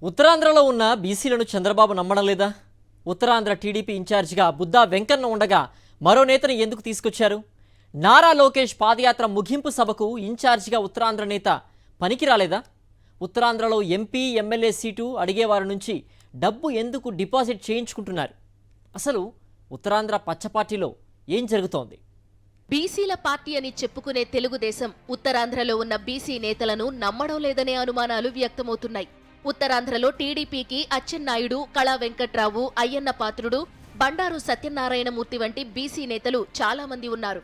ఉత్తరాంధ్రలో ఉన్న బీసీలను చంద్రబాబు నమ్మడం లేదా? ఉత్తరాంధ్ర టీడీపీ ఇన్ఛార్జిగా బుద్దా వెంకన్న ఉండగా మరో నేతను ఎందుకు తీసుకొచ్చారు? నారా లోకేష్ పాదయాత్ర ముగింపు సభకు ఇన్ఛార్జిగా ఉత్తరాంధ్ర నేత పనికి రాలేదా? ఉత్తరాంధ్రలో ఎంపీ ఎమ్మెల్యే సీటు అడిగేవారి నుంచి డబ్బు ఎందుకు డిపాజిట్ చేయించుకుంటున్నారు? అసలు ఉత్తరాంధ్ర పచ్చ పార్టీలో ఏం జరుగుతోంది? బీసీల పార్టీ అని చెప్పుకునే తెలుగుదేశం ఉత్తరాంధ్రలో ఉన్న బీసీ నేతలను నమ్మడం లేదనే అనుమానాలు వ్యక్తమవుతున్నాయి. ఉత్తరాంధ్రలో టీడీపీకి అచ్చెన్నాయుడు, కళా వెంకట్రావు, అయ్యన్న పాత్రుడు, బండారు సత్యనారాయణమూర్తి వంటి బీసీ నేతలు చాలా మంది ఉన్నారు.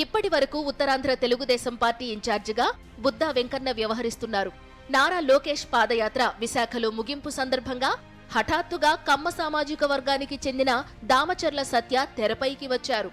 ఇప్పటి వరకు ఉత్తరాంధ్ర తెలుగుదేశం పార్టీ ఇన్ఛార్జిగా బుద్దా వెంకన్న వ్యవహరిస్తున్నారు. నారా లోకేష్ పాదయాత్ర విశాఖలో ముగింపు సందర్భంగా హఠాత్తుగా కమ్మ సామాజిక వర్గానికి చెందిన దామచర్ల సత్య తెరపైకి వచ్చారు.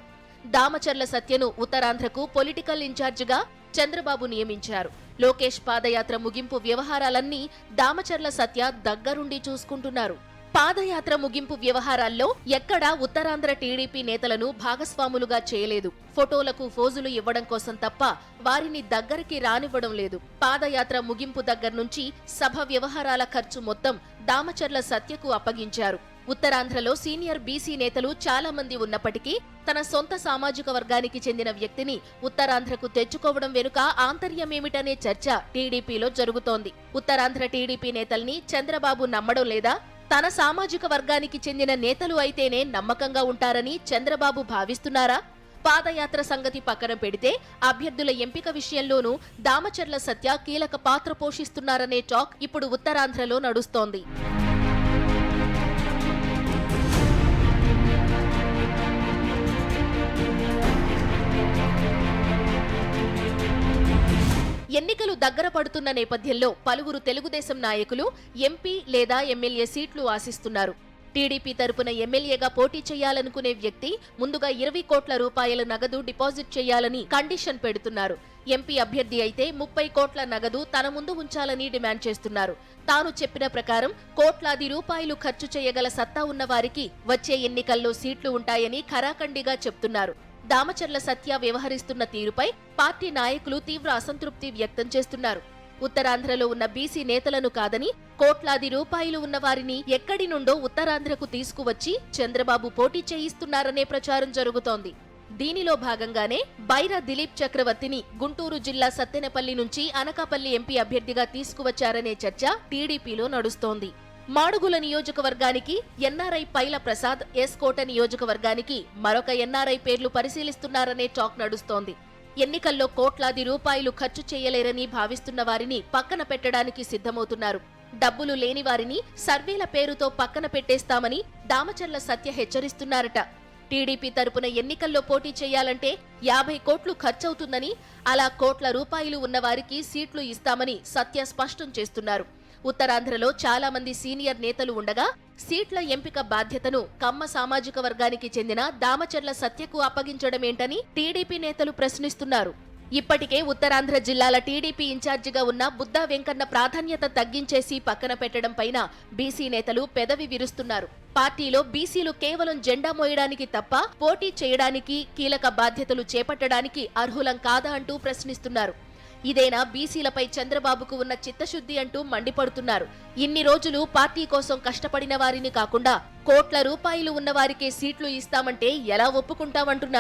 దామచర్ల సత్యను ఉత్తరాంధ్రకు పొలిటికల్ ఇన్ఛార్జిగా చంద్రబాబు నియమించారు. లోకేష్ పాదయాత్ర ముగింపు వ్యవహారాలన్నీ దామచర్ల సత్య దగ్గరుండి చూసుకుంటున్నారు. పాదయాత్ర ముగింపు వ్యవహారాల్లో ఎక్కడా ఉత్తరాంధ్ర టీడీపీ నేతలను భాగస్వాములుగా చేయలేదు. ఫోటోలకు ఫోజులు ఇవ్వడం కోసం తప్ప వారిని దగ్గరికి రానివ్వడం లేదు. పాదయాత్ర ముగింపు దగ్గర్నుంచి సభ వ్యవహారాల ఖర్చు మొత్తం దామచర్ల సత్యకు అప్పగించారు. ఉత్తరాంధ్రలో సీనియర్ బీసీ నేతలు చాలా మంది ఉన్నప్పటికీ తన సొంత సామాజిక వర్గానికి చెందిన వ్యక్తిని ఉత్తరాంధ్రకు తెచ్చుకోవడం వెనుక ఆంతర్యమేమిటనే చర్చ టీడీపీలో జరుగుతోంది. ఉత్తరాంధ్ర టీడీపీ నేతల్ని చంద్రబాబు నమ్మడం లేదా? తన సామాజిక వర్గానికి చెందిన నేతలు అయితేనే నమ్మకంగా ఉంటారని చంద్రబాబు భావిస్తున్నారా? పాదయాత్ర సంగతి పక్కన పెడితే అభ్యర్థుల ఎంపిక విషయంలోనూ దామచర్ల సత్య కీలక పాత్ర పోషిస్తున్నారనే టాక్ ఇప్పుడు ఉత్తరాంధ్రలో నడుస్తోంది. ఎన్నికలు దగ్గర పడుతున్న నేపథ్యంలో పలువురు తెలుగుదేశం నాయకులు ఎంపీ లేదా ఎమ్మెల్యే సీట్లు ఆశిస్తున్నారు. టీడీపీ తరపున ఎమ్మెల్యేగా పోటీ చేయాలనుకునే వ్యక్తి ముందుగా 20 కోట్ల రూపాయల నగదు డిపాజిట్ చేయాలని కండిషన్ పెడుతున్నారు. ఎంపీ అభ్యర్థి అయితే 30 కోట్ల నగదు తన ముందు ఉంచాలని డిమాండ్ చేస్తున్నారు. తాను చెప్పిన ప్రకారం కోట్లాది రూపాయలు ఖర్చు చేయగల సత్తా ఉన్న వారికి వచ్చే ఎన్నికల్లో సీట్లు ఉంటాయని ఖరాఖండిగా చెప్తున్నారు. దామచర్ల సత్య వ్యవహరిస్తున్న తీరుపై పార్టీ నాయకులు తీవ్ర అసంతృప్తి వ్యక్తం చేస్తున్నారు. ఉత్తరాంధ్రలో ఉన్న బీసీ నేతలను కాదని కోట్లాది రూపాయలు ఉన్న వారిని ఎక్కడి నుండో ఉత్తరాంధ్రకు తీసుకువచ్చి చంద్రబాబు పోటీ చేయిస్తున్నారనే ప్రచారం జరుగుతోంది. దీనిలో భాగంగానే బైరా దిలీప్ చక్రవర్తిని గుంటూరు జిల్లా సత్తెనపల్లి నుంచి అనకాపల్లి ఎంపీ అభ్యర్థిగా తీసుకువచ్చారనే చర్చ టీడీపీలో నడుస్తోంది. మాడుగుల నియోజకవర్గానికి ఎన్ఆర్ఐ పైల ప్రసాద్, ఎస్కోట నియోజకవర్గానికి మరొక ఎన్ఆర్ఐ పేర్లు పరిశీలిస్తున్నారనే టాక్ నడుస్తోంది. ఎన్నికల్లో కోట్లాది రూపాయలు ఖర్చు చేయలేరని భావిస్తున్న వారిని పక్కన పెట్టడానికి సిద్ధమవుతున్నారు. డబ్బులు లేని వారిని సర్వేల పేరుతో పక్కన పెట్టేస్తామని దామచర్ల సత్య హెచ్చరిస్తున్నారట. టీడీపీ తరపున ఎన్నికల్లో పోటీ చేయాలంటే 50 కోట్లు ఖర్చవుతుందని, అలా కోట్ల రూపాయలు ఉన్న వారికి సీట్లు ఇస్తామని సత్య స్పష్టం చేస్తున్నారు. ఉత్తరాంధ్రలో చాలా మంది సీనియర్ నేతలు ఉండగా సీట్ల ఎంపిక బాధ్యతను కమ్మ సామాజిక వర్గానికి చెందిన దామచర్ల సత్యకు అప్పగించడమేంటని టీడీపీ నేతలు ప్రశ్నిస్తున్నారు. ఇప్పటికే ఉత్తరాంధ్ర జిల్లాల టీడీపీ ఇన్ఛార్జిగా ఉన్న బుద్దా వెంకన్న ప్రాధాన్యత తగ్గించేసి పక్కన పెట్టడం పైన బీసీ నేతలు పెదవి విరుస్తున్నారు. పార్టీలో బీసీలు కేవలం జెండా మోయడానికి తప్ప పోటీ చేయడానికి, కీలక బాధ్యతలు చేపట్టడానికి అర్హులం కాదా అంటూ ప్రశ్నిస్తున్నారు. ఇదేనా బీసీలపై చంద్రబాబుకు ఉన్న చిత్తశుద్ధి అంటూ మండిపడుతున్నారు. ఇన్ని రోజులు పార్టీ కోసం కష్టపడిన వారిని కాకుండా కోట్ల రూపాయలు ఉన్న వారికే సీట్లు ఇస్తామంటే ఎలా ఒప్పుకుంటామంటున్నారు.